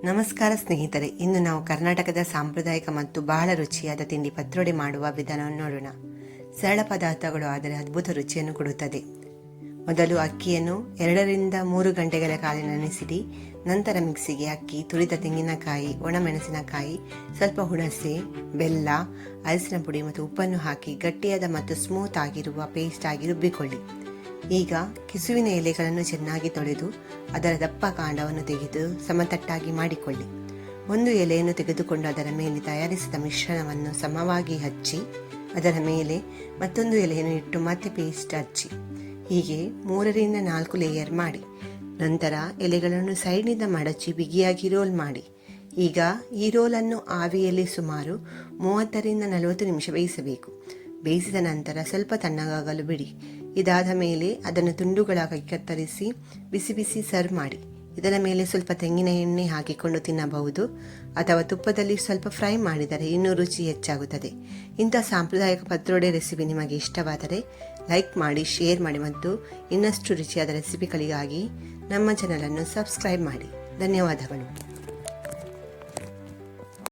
ನಮಸ್ಕಾರ ಸ್ನೇಹಿತರೆ, ಇಂದು ನಾವು ಕರ್ನಾಟಕದ ಸಾಂಪ್ರದಾಯಿಕ ಮತ್ತು ಬಹಳ ರುಚಿಯಾದ ತಿಂಡಿ ಪತ್ರೊಡೆ ಮಾಡುವ ವಿಧಾನವನ್ನು ನೋಡೋಣ. ಸರಳ ಪದಾರ್ಥಗಳು ಆದರೆ ಅದ್ಭುತ ರುಚಿಯನ್ನು ಕೊಡುತ್ತದೆ. ಮೊದಲು ಅಕ್ಕಿಯನ್ನು 2-3 ಗಂಟೆಗಳ ಕಾಲ ನೆನೆಸಿಡಿ. ನಂತರ ಮಿಕ್ಸಿಗೆ ಅಕ್ಕಿ, ತುರಿದ ತೆಂಗಿನಕಾಯಿ, ಒಣಮೆಣಸಿನಕಾಯಿ, ಸ್ವಲ್ಪ ಹುಣಸೆ, ಬೆಲ್ಲ, ಅರಿಶಿನ ಪುಡಿ ಮತ್ತು ಉಪ್ಪನ್ನು ಹಾಕಿ ಗಟ್ಟಿಯಾದ ಮತ್ತು ಸ್ಮೂತ್ ಆಗಿರುವ ಪೇಸ್ಟ್ ಆಗಿ ರುಬ್ಬಿಕೊಳ್ಳಿ. ಈಗ ಕೆಸುವಿನ ಎಲೆಗಳನ್ನು ಚೆನ್ನಾಗಿ ತೊಳೆದು ಅದರ ದಪ್ಪ ಕಾಂಡವನ್ನು ತೆಗೆದು ಸಮತಟ್ಟಾಗಿ ಮಾಡಿಕೊಳ್ಳಿ. ಒಂದು ಎಲೆಯನ್ನು ತೆಗೆದುಕೊಂಡು ಅದರ ಮೇಲೆ ತಯಾರಿಸಿದ ಮಿಶ್ರಣವನ್ನು ಸಮವಾಗಿ ಹಚ್ಚಿ ಅದರ ಮೇಲೆ ಮತ್ತೊಂದು ಎಲೆಯನ್ನು ಇಟ್ಟು ಮತ್ತೆ ಪೇಸ್ಟ್ ಹಚ್ಚಿ. ಹೀಗೆ 3-4 ಲೇಯರ್ ಮಾಡಿ. ನಂತರ ಎಲೆಗಳನ್ನು ಸೈಡ್ನಿಂದ ಮಡಚಿ ಬಿಗಿಯಾಗಿ ರೋಲ್ ಮಾಡಿ. ಈಗ ಈ ರೋಲನ್ನು ಆವಿಯಲ್ಲಿ ಸುಮಾರು 30-40 ನಿಮಿಷ ಬೇಯಿಸಬೇಕು. ಬೇಯಿಸಿದ ನಂತರ ಸ್ವಲ್ಪ ತಣ್ಣಗಾಗಲು ಬಿಡಿ. ಇದಾದ ಮೇಲೆ ಅದನ್ನು ತುಂಡುಗಳಾಗಿ ಕತ್ತರಿಸಿ ಬಿಸಿ ಬಿಸಿ ಸರ್ವ್ ಮಾಡಿ. ಇದರ ಮೇಲೆ ಸ್ವಲ್ಪ ತೆಂಗಿನ ಎಣ್ಣೆ ಹಾಕಿಕೊಂಡು ತಿನ್ನಬಹುದು, ಅಥವಾ ತುಪ್ಪದಲ್ಲಿ ಸ್ವಲ್ಪ ಫ್ರೈ ಮಾಡಿದರೆ ಇನ್ನೂ ರುಚಿ ಹೆಚ್ಚಾಗುತ್ತದೆ. ಇಂಥ ಸಾಂಪ್ರದಾಯಿಕ ಪತ್ರೊಡೆ ರೆಸಿಪಿ ನಿಮಗೆ ಇಷ್ಟವಾದರೆ ಲೈಕ್ ಮಾಡಿ, ಶೇರ್ ಮಾಡಿ ಮತ್ತು ಇನ್ನಷ್ಟು ರುಚಿಯಾದ ರೆಸಿಪಿಗಳಿಗಾಗಿ ನಮ್ಮ ಚಾನಲನ್ನು ಸಬ್ಸ್ಕ್ರೈಬ್ ಮಾಡಿ. ಧನ್ಯವಾದಗಳು.